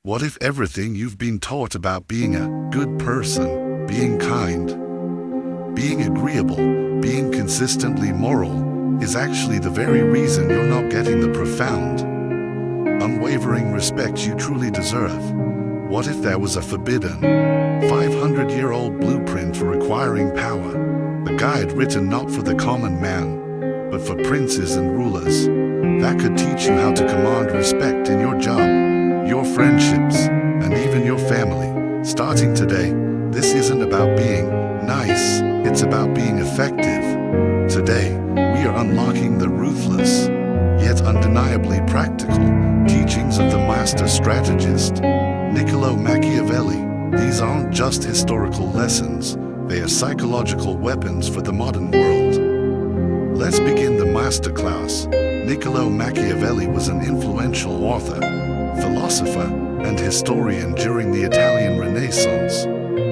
What if everything you've been taught about being a good person, being kind, being agreeable, being consistently moral, is actually the very reason you're not getting the profound, unwavering respect you truly deserve? What if there was a forbidden, 500-year-old blueprint for acquiring power, a guide written not for the common man, but for princes and rulers, that could teach you how to command respect in your job, your friendships, and even your family? Starting today, this isn't about being nice, it's about being effective. Today, we are unlocking the ruthless, yet undeniably practical, teachings of the master strategist, Niccolo Machiavelli. These aren't just historical lessons, they are psychological weapons for the modern world. Let's begin the masterclass. Niccolo Machiavelli was an influential author, philosopher, and historian during the Italian Renaissance.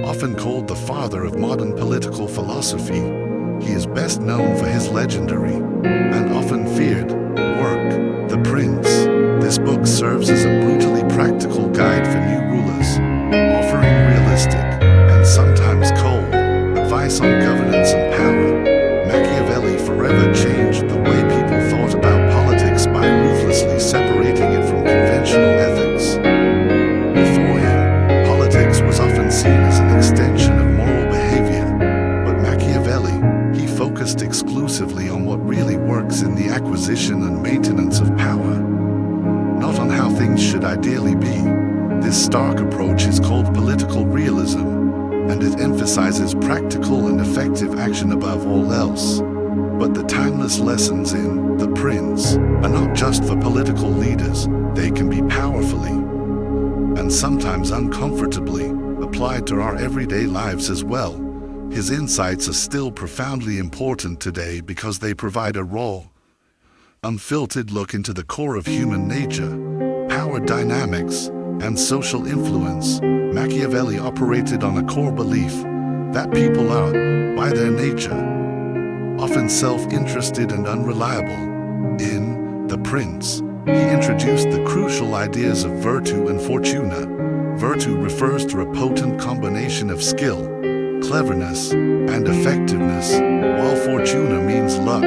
Often called the father of modern political philosophy, he is best known for his legendary, and often feared, work, The Prince. This book serves as a brutally practical guide for new rulers, offering realistic, and sometimes cold, advice on governance and power. Machiavelli forever changed the way people thought about politics by ruthlessly separating it from conventional ethics. Before him, politics was often seen as an extension of moral behavior, but Machiavelli, he focused exclusively on what really works in the acquisition and maintenance of power, not on how things should ideally be. This stark approach is called political realism, and it emphasizes practical and effective action above all else. But the timeless lessons in The Prince are not just for political leaders. They can be powerfully, and sometimes uncomfortably, applied to our everyday lives as well. His insights are still profoundly important today because they provide a raw, unfiltered look into the core of human nature, power dynamics, and social influence. Machiavelli operated on a core belief that people are, by their nature, often self-interested and unreliable. In The Prince, he introduced the crucial ideas of virtue and fortuna. Virtue refers to a potent combination of skill, cleverness, and effectiveness, while fortuna means luck,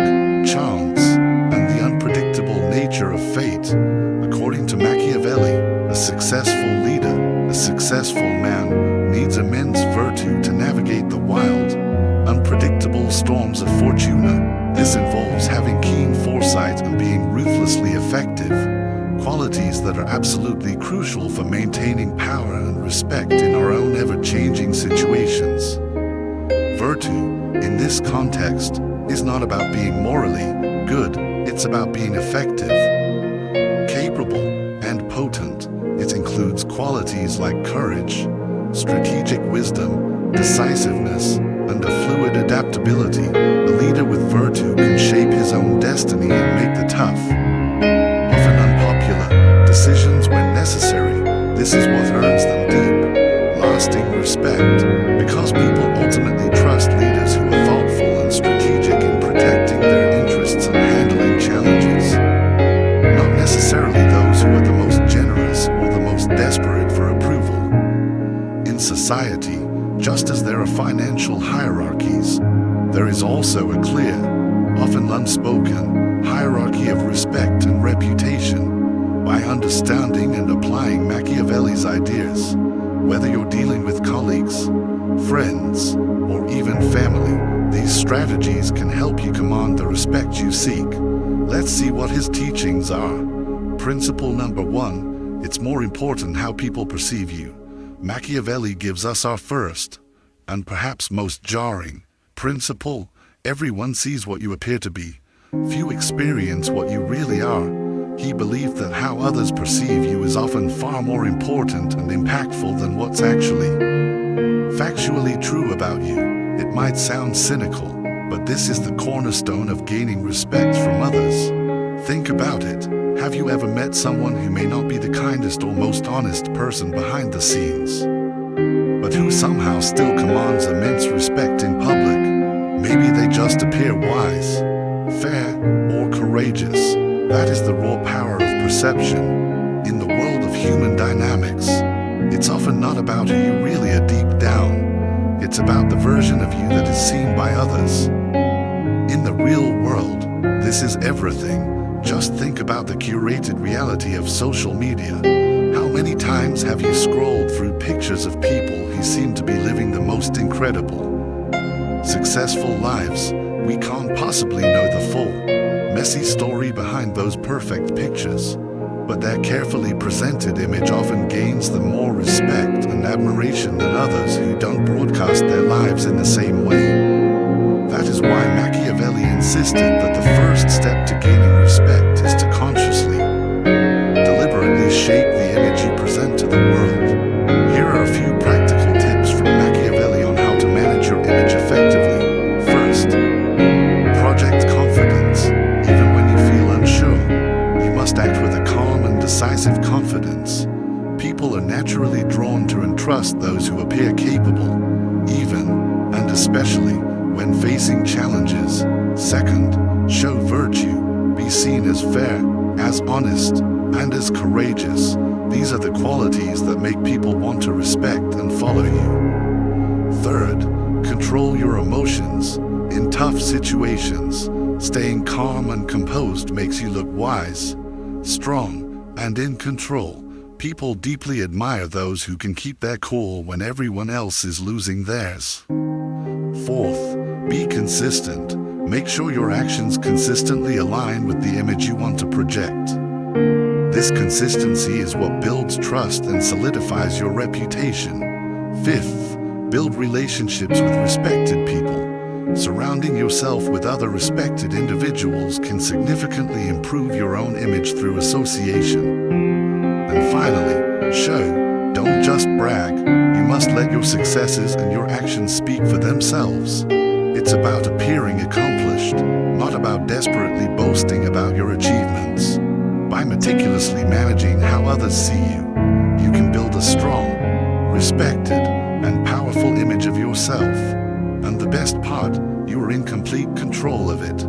chance, and the unpredictable nature of fate. According to Machiavelli, a successful leader, a successful man, needs immense virtue to navigate the wild, unpredictable storms of fortuna. This involves having keen foresight and being ruthlessly effective, qualities that are absolutely crucial for maintaining power and respect in our own ever-changing situations. Virtue, in this context, is not about being morally good, it's about being effective, capable, and potent. It includes qualities like courage, strategic wisdom, decisiveness, and a fluid adaptability. A leader with virtue can shape his own destiny and make the tough, often unpopular, decisions when necessary. This is what earns them deep, lasting respect, because people ultimately trust leaders who are thoughtful and strategic in protecting their interests and handling challenges, not necessarily those who are the most generous or the most desperate for approval. In society, just as there are financial hierarchies, there is also a clear, often unspoken, hierarchy of respect and reputation. By understanding and applying Machiavelli's ideas, whether you're dealing with colleagues, friends, or even family, these strategies can help you command the respect you seek. Let's see what his teachings are. Principle number 1, it's more important how people perceive you. Machiavelli gives us our first, and perhaps most jarring, principle: everyone sees what you appear to be. Few experience what you really are. He believed that how others perceive you is often far more important and impactful than what's actually factually true about you. It might sound cynical, but this is the cornerstone of gaining respect from others. Think about it. Have you ever met someone who may not be the kindest or most honest person behind the scenes, but who somehow still commands immense respect in public? Maybe they just appear wise, fair, or courageous. That is the raw power of perception. In the world of human dynamics, It's often not about who you really are deep down. It's about the version of you that is seen by others. In the real world, this is everything. Just think about the curated reality of social media. How many times have you scrolled through pictures of people who seem to be living the most incredible, successful lives? We can't possibly know the full, messy story behind those perfect pictures, but their carefully presented image often gains them more respect and admiration than others who don't broadcast their lives in the same way. That is why Machiavelli insisted that the first step to gaining respect is to consciously, deliberately shape the image you present to the world. Here are a few practical tips from Machiavelli on how to manage your image effectively. First, project confidence. Even when you feel unsure, you must act with a calm and decisive confidence. People are naturally drawn to and trust those who appear capable, even, and especially, when facing challenges. Second, show virtue. Be seen as fair, as honest, and as courageous. These are the qualities that make people want to respect and follow you. Third, control your emotions. In tough situations, staying calm and composed makes you look wise, strong, and in control. People deeply admire those who can keep their cool when everyone else is losing theirs. Fourth, be consistent. Make sure your actions consistently align with the image you want to project. This consistency is what builds trust and solidifies your reputation. Fifth, build relationships with respected people. Surrounding yourself with other respected individuals can significantly improve your own image through association. And finally, show, don't just brag. You must let your successes and your actions speak for themselves. It's about appearing accomplished, not about desperately boasting about your achievements. By meticulously managing how others see you, you can build a strong, respected, and powerful image of yourself. And the best part, you are in complete control of it.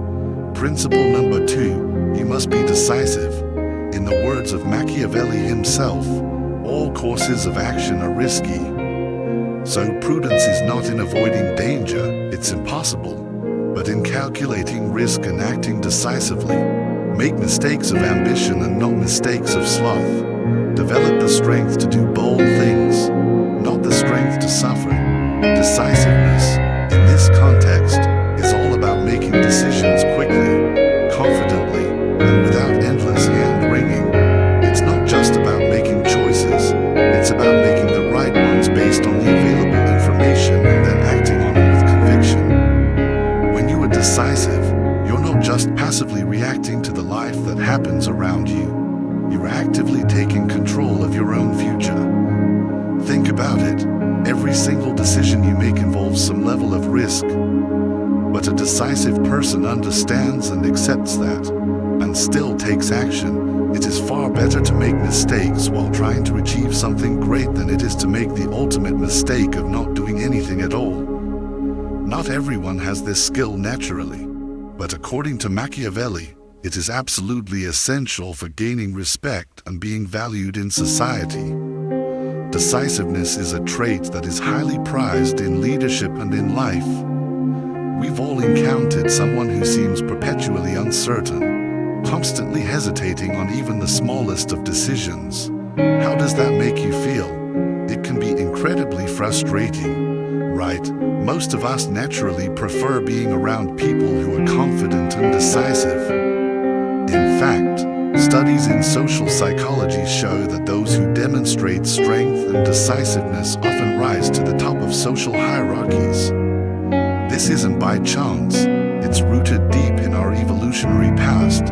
Principle number 2, you must be decisive. In the words of Machiavelli himself, all courses of action are risky. So prudence is not in avoiding danger, it's impossible, but in calculating risk and acting decisively. Make mistakes of ambition and not mistakes of sloth. Develop the strength to do bold things, not the strength to suffer. Decisiveness, in this context, is all about making decisions quickly, confidently, and without endless hand-wringing. It's not just about making choices, it's about making the right ones based on the available information and then acting on it with conviction. When you are decisive, you're not just passively reacting to the life that happens around you. You're actively taking control of your own future. Think about it. Every single decision you make involves some level of risk. But a decisive person understands and accepts that, and still takes action. It is far better to make mistakes while trying to achieve something great than it is to make the ultimate mistake of not doing anything at all. Not everyone has this skill naturally, but according to Machiavelli, it is absolutely essential for gaining respect and being valued in society. Decisiveness is a trait that is highly prized in leadership and in life. We've all encountered someone who seems perpetually uncertain, constantly hesitating on even the smallest of decisions. How does that make you feel? It can be incredibly frustrating, right? Most of us naturally prefer being around people who are confident and decisive. In fact, studies in social psychology show that those who demonstrate strength and decisiveness often rise to the top of social hierarchies. This isn't by chance, it's rooted deep in our evolutionary past.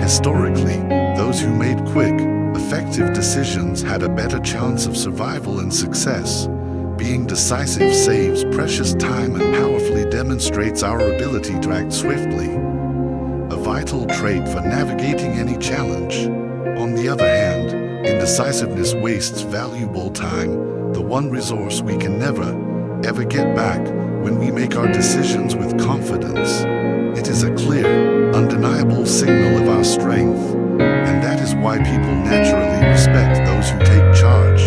Historically, those who made quick, effective decisions had a better chance of survival and success. Being decisive saves precious time and powerfully demonstrates our ability to act swiftly, a vital trait for navigating any challenge. On the other hand, indecisiveness wastes valuable time, the one resource we can never, ever get back. When we make our decisions with confidence, it is a clear, undeniable signal of our strength, and that is why people naturally respect those who take charge.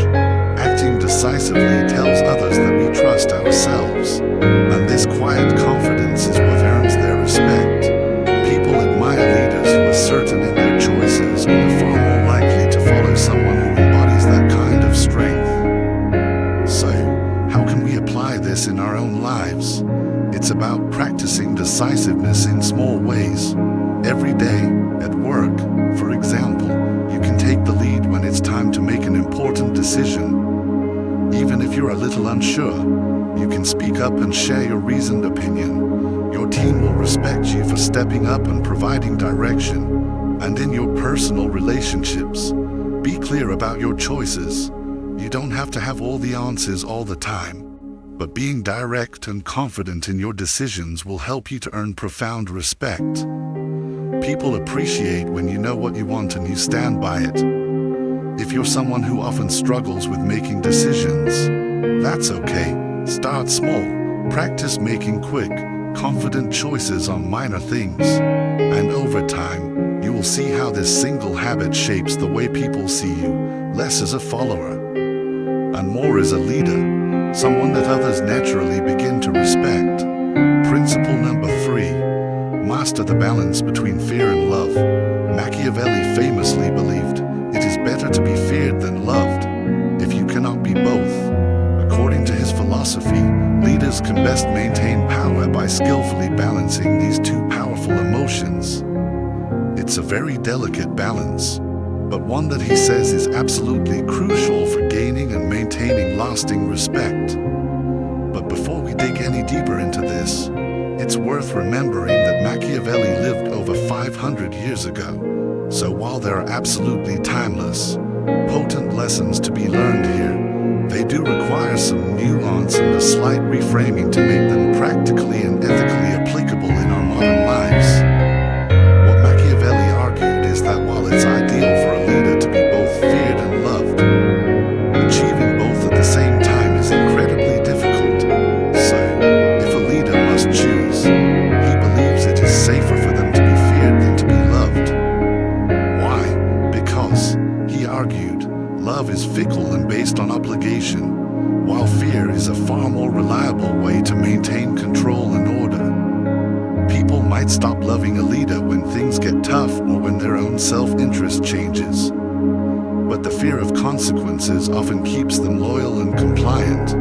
decisiveness in small ways. Every day, at work, for example, you can take the lead when it's time to make an important decision. Even if you're a little unsure, you can speak up and share your reasoned opinion. Your team will respect you for stepping up and providing direction. And in your personal relationships, be clear about your choices. You don't have to have all the answers all the time. But being direct and confident in your decisions will help you to earn profound respect. People appreciate when you know what you want and you stand by it. If you're someone who often struggles with making decisions, that's okay. Start small. Practice making quick, confident choices on minor things. And over time, you will see how this single habit shapes the way people see you, less as a follower and more as a leader, someone that others naturally begin to respect. Principle number 3, master the balance between fear and love. Machiavelli famously believed, it is better to be feared than loved, if you cannot be both. According to his philosophy, leaders can best maintain power by skillfully balancing these two powerful emotions. It's a very delicate balance, but one that he says is absolutely crucial for gaining and maintaining lasting respect. But before we dig any deeper into this, it's worth remembering that Machiavelli lived over 500 years ago. So while there are absolutely timeless, potent lessons to be learned here, they do require some nuance and a slight reframing to make them practically and ethically applicable in our modern lives. What Machiavelli argued is that while it's ideal for a leader to be both feared and loved, achieving both at the same time is incredibly difficult. So, if a leader must choose, he believes it is safer for them to be feared than to be loved. Why? Because, he argued, love is fickle and based on obligation, while fear is a far more reliable way to maintain control and order. People might stop loving a leader when things get tough or when their own self-interest changes. But the fear of consequences often keeps them loyal and compliant.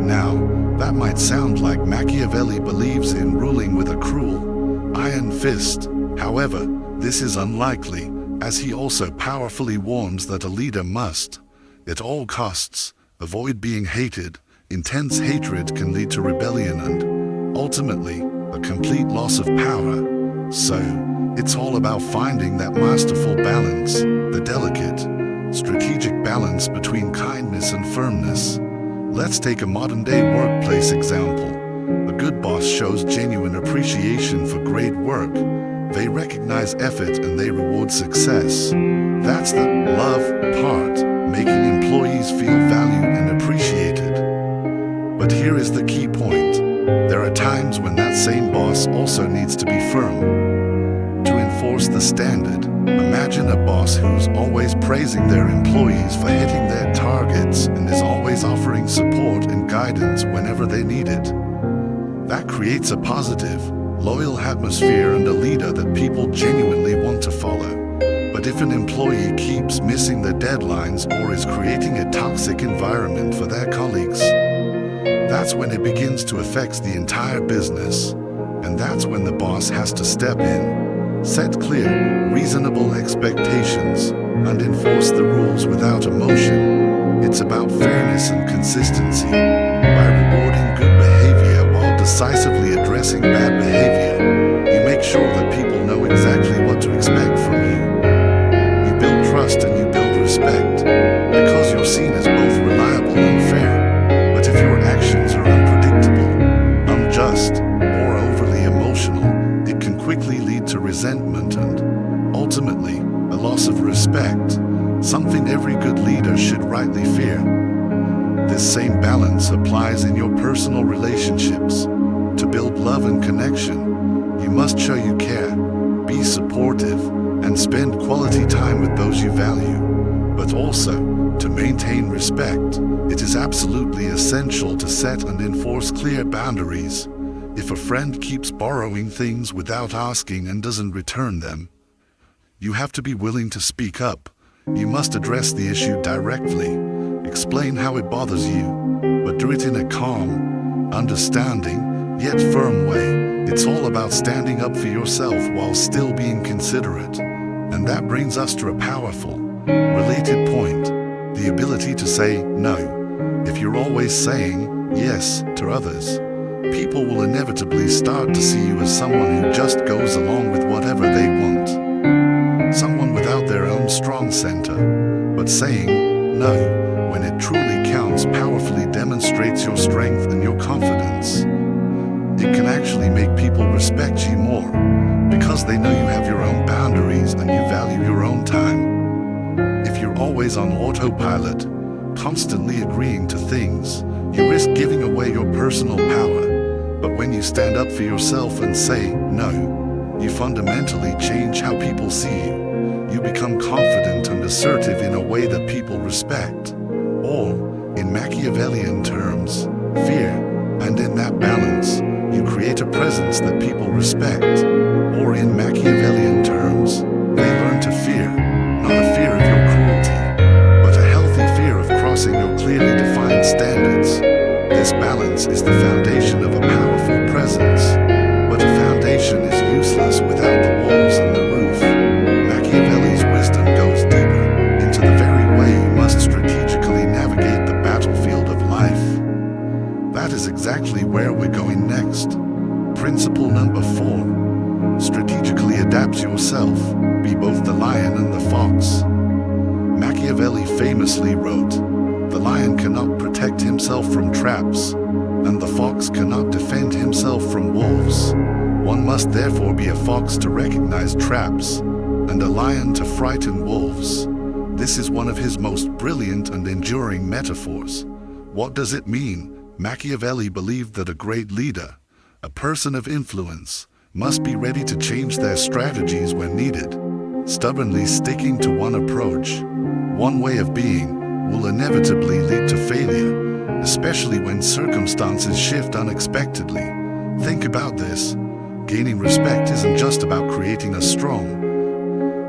Now, that might sound like Machiavelli believes in ruling with a cruel, iron fist. However, this is unlikely, as he also powerfully warns that a leader must, at all costs, avoid being hated. Intense hatred can lead to rebellion and, ultimately, a complete loss of power. So, it's all about finding that masterful balance, the delicate, strategic balance between kindness and firmness. Let's take a modern-day workplace example. A good boss shows genuine appreciation for great work. They recognize effort and they reward success. That's the love part, making employees feel valued and appreciated. But here is the key point. There are times when that same boss also needs to be firm. To enforce the standard, imagine a boss who's always praising their employees for hitting their targets and is always offering support and guidance whenever they need it. That creates a positive, loyal atmosphere and a leader that people genuinely want to follow. But if an employee keeps missing their deadlines or is creating a toxic environment for their colleagues, that's when it begins to affect the entire business. And that's when the boss has to step in, set clear, reasonable expectations, and enforce the rules without emotion. It's about fairness and consistency. By rewarding good behavior while decisively addressing bad behavior, you make sure that people know exactly what to expect from you. You build trust and you build respect, because you're seen as both reliable and fair. But if your actions are unpredictable, unjust, or overly emotional, it can quickly lead to resentment and, ultimately, a loss of respect, something every good leader should rightly fear. This same balance applies in your personal relationships. To build love and connection, you must show you care, be supportive, and spend quality time with those you value. But also, to maintain respect, it is absolutely essential to set and enforce clear boundaries. If a friend keeps borrowing things without asking and doesn't return them, you have to be willing to speak up. You must address the issue directly, explain how it bothers you, but do it in a calm, understanding, yet firm way. It's all about standing up for yourself while still being considerate. And that brings us to a powerful, related point, the ability to say no. If you're always saying yes to others, people will inevitably start to see you as someone who just goes along with whatever they want. Someone without their own strong center. But saying no, when it truly counts, powerfully demonstrates your strength and your confidence. It can actually make people respect you more, because they know you have your own boundaries and you value your own time. If you're always on autopilot, constantly agreeing to things, you risk giving away your personal power. But when you stand up for yourself and say no, you fundamentally change how people see you. You become confident and assertive in a way that people respect. Or, in Machiavellian terms, fear. And in that balance, you create a presence that people respect. Or in Machiavellian terms, they learn to fear, not a fear of your cruelty, but a healthy fear of crossing your clearly defined standards. This balance is the foundation of a powerful presence, but a foundation is useless without the walls and the roof. Machiavelli's wisdom goes deeper, into the very way you must strategically navigate the battlefield of life. That is exactly where we're going next. Principle number 4. Strategically adapt yourself. Be both the lion and the fox. Machiavelli famously wrote, "The lion cannot protect himself from traps, and the fox cannot defend himself from wolves. One must therefore be a fox to recognize traps, and a lion to frighten wolves." This is one of his most brilliant and enduring metaphors. What does it mean? Machiavelli believed that a great leader, a person of influence, must be ready to change their strategies when needed. Stubbornly sticking to one approach, one way of being, will inevitably lead to failure, especially when circumstances shift unexpectedly. Think about this. Gaining respect isn't just about creating a strong,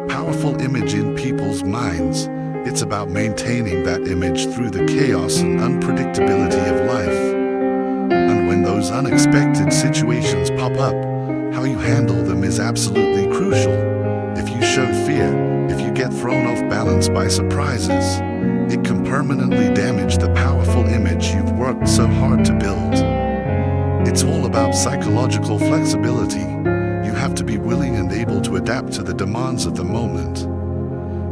powerful image in people's minds. It's about maintaining that image through the chaos and unpredictability of life. And when those unexpected situations pop up, how you handle them is absolutely crucial. If you show fear, if you get thrown off balance by surprises, it can permanently damage the powerful image you've worked so hard to build. It's all about psychological flexibility. You have to be willing and able to adapt to the demands of the moment.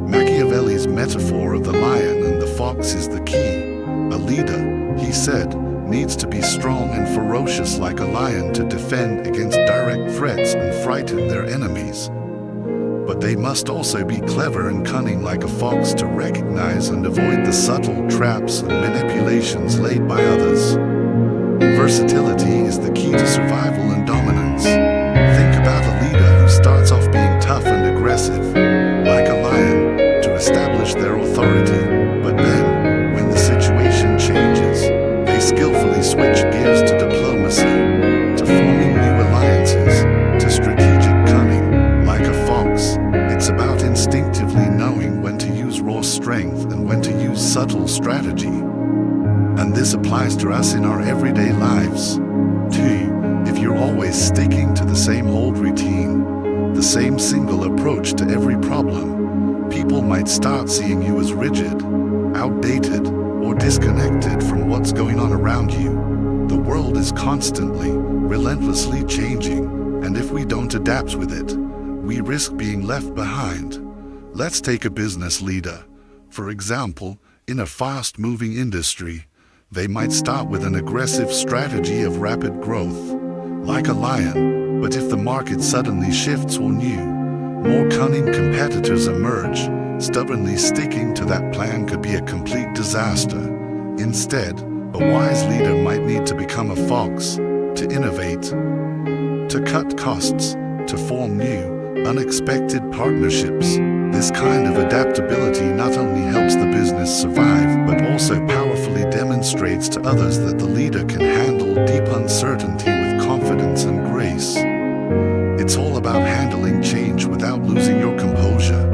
Machiavelli's metaphor of the lion and the fox is the key. A leader, he said, needs to be strong and ferocious like a lion to defend against direct threats and frighten their enemies. But they must also be clever and cunning like a fox to recognize and avoid the subtle traps and manipulations laid by others. Versatility is the key to survival and dominance. Think about a leader who starts off being tough and aggressive, like a lion, to establish their authority, but then, when the situation changes, they skillfully switch gears to diplomacy, to forming new alliances, to strategic cunning. Like a fox, it's about instinctively knowing when to use raw strength and when to use subtle strategy. And this applies to us in our everyday lives, too. If you're always sticking to the same old routine, the same single approach to every problem, people might start seeing you as rigid, outdated, or disconnected from what's going on around you. The world is constantly, relentlessly changing, and if we don't adapt with it, we risk being left behind. Let's take a business leader. For example, in a fast-moving industry, they might start with an aggressive strategy of rapid growth, like a lion, but if the market suddenly shifts or new, more cunning competitors emerge, stubbornly sticking to that plan could be a complete disaster. Instead, a wise leader might need to become a fox, to innovate, to cut costs, to form new, unexpected partnerships. This kind of adaptability not only helps the business survive, but also powerfully demonstrates to others that the leader can handle deep uncertainty with confidence and grace. It's all about handling change without losing your composure.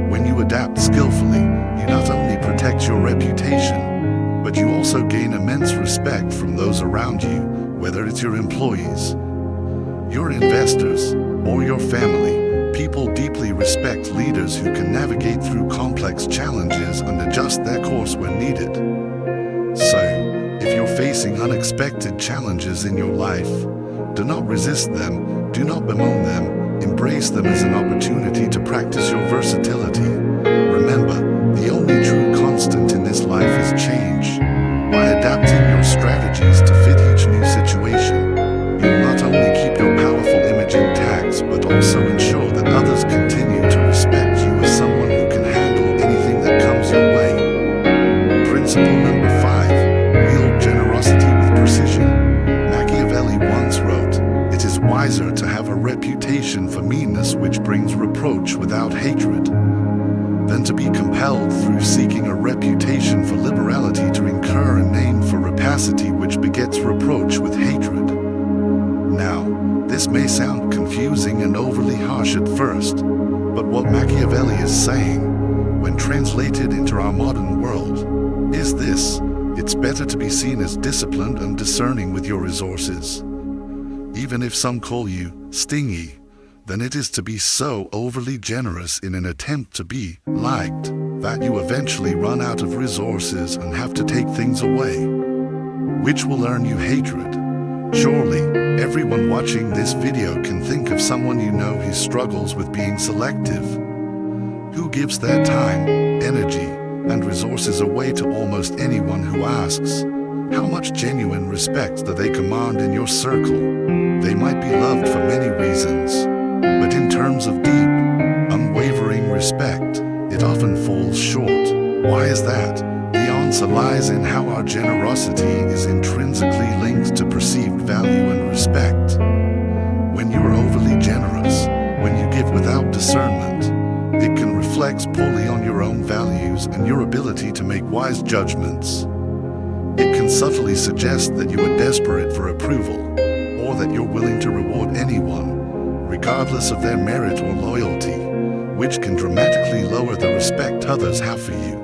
When you adapt skillfully, you not only protect your reputation, but you also gain immense respect from those around you, whether it's your employees, your investors, or your family, people deeply respect leaders who can navigate through complex challenges and adjust their course when needed. So, if you're facing unexpected challenges in your life, do not resist them, do not bemoan them, embrace them as an opportunity to practice your versatility. Remember, the only true constant in this life is change. By adapting your strategies to fit each new situation, you'll not only keep your powerful image intact, but also ensure that others continue to respect you as someone who can handle anything that comes your way. Principle number 5, wield generosity with precision. Machiavelli once wrote, "It is wiser to have a reputation for meanness which brings reproach without hatred, than to be compelled through seeking a reputation for liberality to incur a name for rapacity which begets reproach with hatred." Now, this may sound confusing and overly harsh at first, but what Machiavelli is saying, when translated into our modern world, is this: it's better to be seen as disciplined and discerning with your resources, even if some call you stingy, than it is to be so overly generous in an attempt to be liked that you eventually run out of resources and have to take things away, which will earn you hatred. Surely, everyone watching this video can think of someone you know who struggles with being selective, who gives their time, energy, and resources away to almost anyone who asks. How much genuine respect do they command in your circle? They might be loved for many reasons, but in terms of deep, unwavering respect, it often falls short. Why is that? The answer lies in how our generosity is intrinsically linked to perceived value and respect. When you are overly generous, when you give without discernment, it can reflect poorly on your own values and your ability to make wise judgments. It can subtly suggest that you are desperate for approval, or that you're willing to reward anyone, regardless of their merit or loyalty, which can dramatically lower the respect others have for you.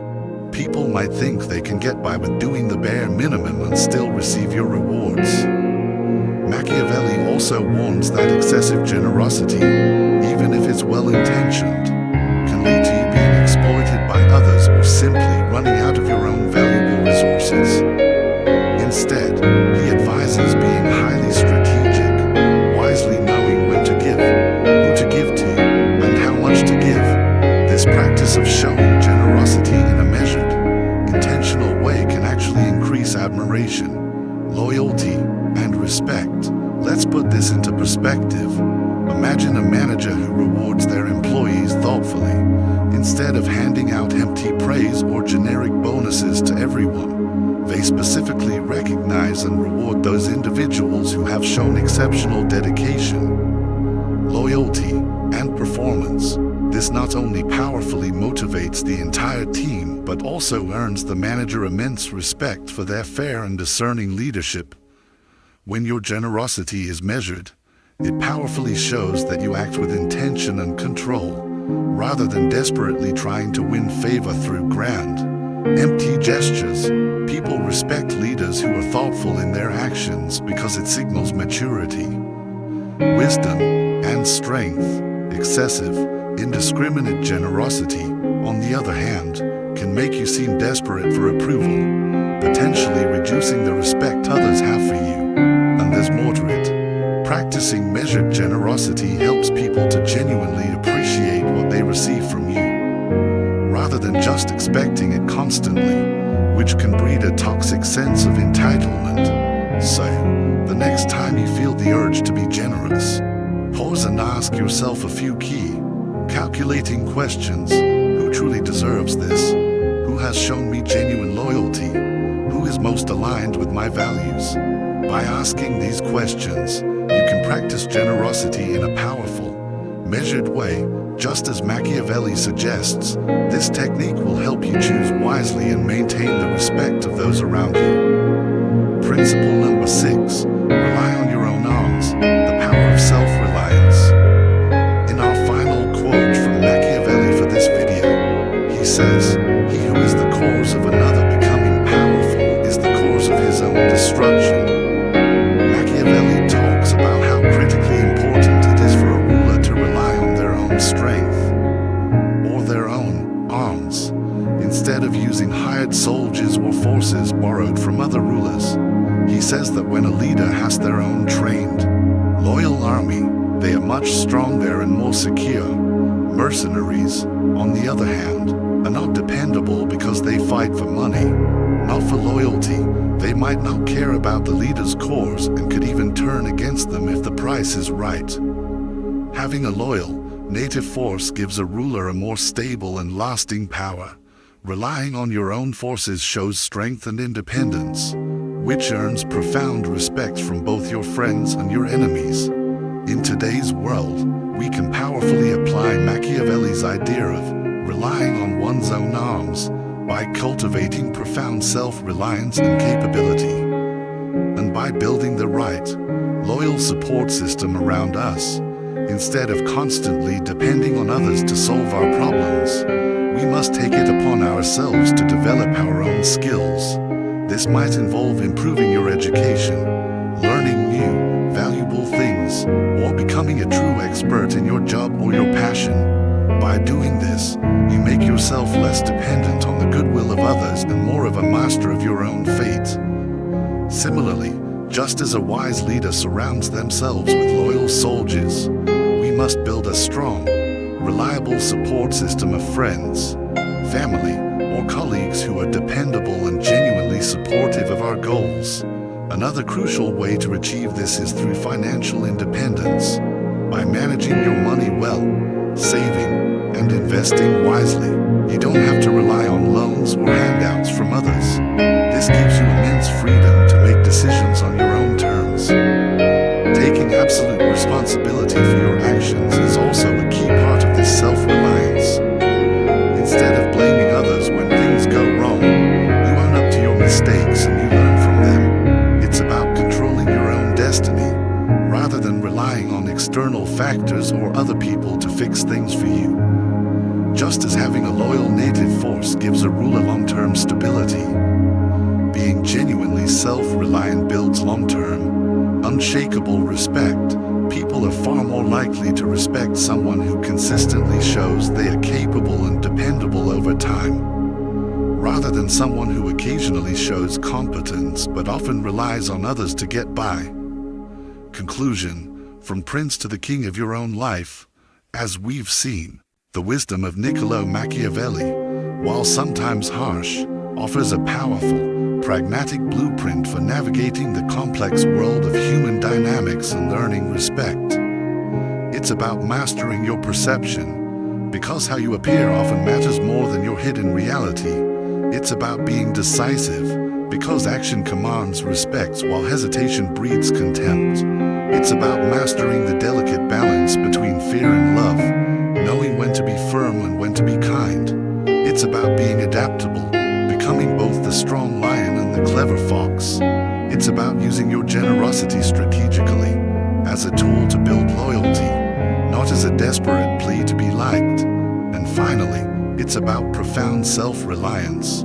People might think they can get by with doing the bare minimum and still receive your rewards. Machiavelli also warns that excessive generosity, even if it's well-intentioned, can lead to you being exploited by others or simply running out of your own valuable resources. Instead, he advises being highly strategic, wisely knowing when to give, who to give to, and how much to give. This practice of showing generosity in a measured, intentional way can actually increase admiration, loyalty, and respect. Let's put this into perspective. Imagine a manager who rewards their employees thoughtfully, instead of handing out empty praise or generic bonuses to everyone. They specifically recognize and reward those individuals who have shown exceptional dedication, loyalty, and performance. This not only powerfully motivates the entire team, but also earns the manager immense respect for their fair and discerning leadership. When your generosity is measured, it powerfully shows that you act with intention and control, rather than desperately trying to win favor through grand, empty gestures. People respect leaders who are thoughtful in their actions because it signals maturity, wisdom, and strength. Excessive, indiscriminate generosity, on the other hand, can make you seem desperate for approval, potentially reducing the respect others have for you. And there's more to it. Practicing measured generosity helps people to genuinely appreciate what they receive from you, rather than just expecting it constantly, which can breed a toxic sense of entitlement. So, the next time you feel the urge to be generous, pause and ask yourself a few key, calculating questions. Who truly deserves this? Who has shown me genuine loyalty? Who is most aligned with my values? By asking these questions, you can practice generosity in a powerful, measured way. Just as Machiavelli suggests, this technique will help you choose wisely and maintain the respect of those around you. Principle number 6, rely on your own arms, the power of self-reliance. In our final quote from Machiavelli for this video, he says, "He who is the cause of another becoming powerful is the cause of his own destruction." Machiavelli talks about how critically important resources borrowed from other rulers. He says that when a leader has their own trained, loyal army, they are much stronger and more secure. Mercenaries, on the other hand, are not dependable because they fight for money, not for loyalty. They might not care about the leader's cause and could even turn against them if the price is right. Having a loyal, native force gives a ruler a more stable and lasting power. Relying on your own forces shows strength and independence, which earns profound respect from both your friends and your enemies. In today's world, we can powerfully apply Machiavelli's idea of relying on one's own arms by cultivating profound self-reliance and capability, and by building the right, loyal support system around us. Instead of constantly depending on others to solve our problems, we must take it upon ourselves to develop our own skills. This might involve improving your education, learning new, valuable things, or becoming a true expert in your job or your passion. By doing this, you make yourself less dependent on the goodwill of others and more of a master of your own fate. Similarly, just as a wise leader surrounds themselves with loyal soldiers, we must build a strong, reliable support system of friends, family, or colleagues who are dependable and genuinely supportive of our goals. Another crucial way to achieve this is through financial independence. By managing your money well, saving, and investing wisely, you don't have to rely on loans or handouts from others. This gives you immense freedom to make decisions on your own terms. Taking absolute responsibility for your actions is also a key part of this self-reliance. Instead of blaming others when things go wrong, you own up to your mistakes and you learn from them. It's about controlling your own destiny, rather than relying on external factors or other people to fix things for you. Just as having a loyal native force gives a ruler long-term stability, being genuinely self-reliant builds long-term, unshakable respect. People are far more likely to respect someone who consistently shows they are capable and dependable over time, rather than someone who occasionally shows competence but often relies on others to get by. Conclusion: from prince to the king of your own life. As we've seen, the wisdom of Niccolo Machiavelli, while sometimes harsh, offers a powerful, pragmatic blueprint for navigating the complex world of human dynamics and earning respect. It's about mastering your perception, because how you appear often matters more than your hidden reality. It's about being decisive, because action commands respect while hesitation breeds contempt. It's about mastering the delicate balance between fear and love, knowing when to be firm and when to be kind. It's about being adaptable, becoming both the strong lion and the clever fox. It's about using your generosity strategically, as a tool to build loyalty, not as a desperate plea to be liked. And finally, it's about profound self-reliance,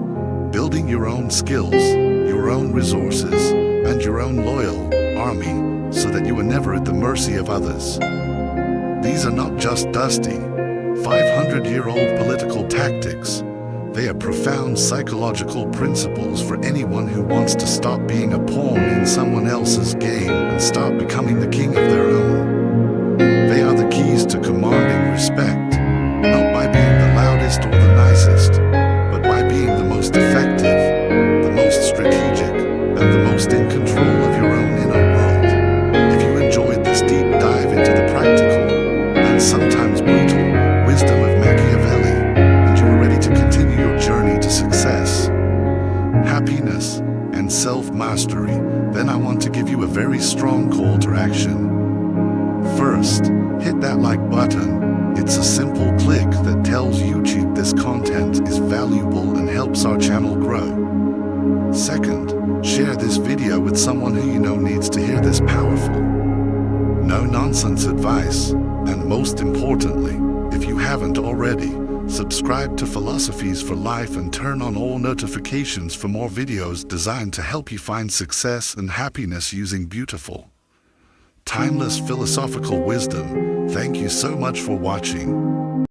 building your own skills, your own resources, and your own loyal army, so that you are never at the mercy of others. These are not just dusty, 500-year-old political tactics. They are profound psychological principles for anyone who wants to stop being a pawn in someone else's game and start becoming the king of their own. They are the keys to commanding respect, not by being the loudest or the nicest, but by being the most effective, the most strategic, and the most in control of your own inner world. If you enjoyed this deep dive into the practical, and sometimes brutal, wisdom of Machiavelli, and you are ready to continue your journey to success, happiness, and self-mastery, then I want to give you a very strong call to action. First, hit that like button. It's a simple click that tells YouTube this content is valuable and helps our channel grow. Second, share this video with someone who you know needs to hear this powerful, no-nonsense advice. And most importantly, if you haven't already, subscribe to Philosophies for Life and turn on all notifications for more videos designed to help you find success and happiness using beautiful, timeless philosophical wisdom. Thank you so much for watching.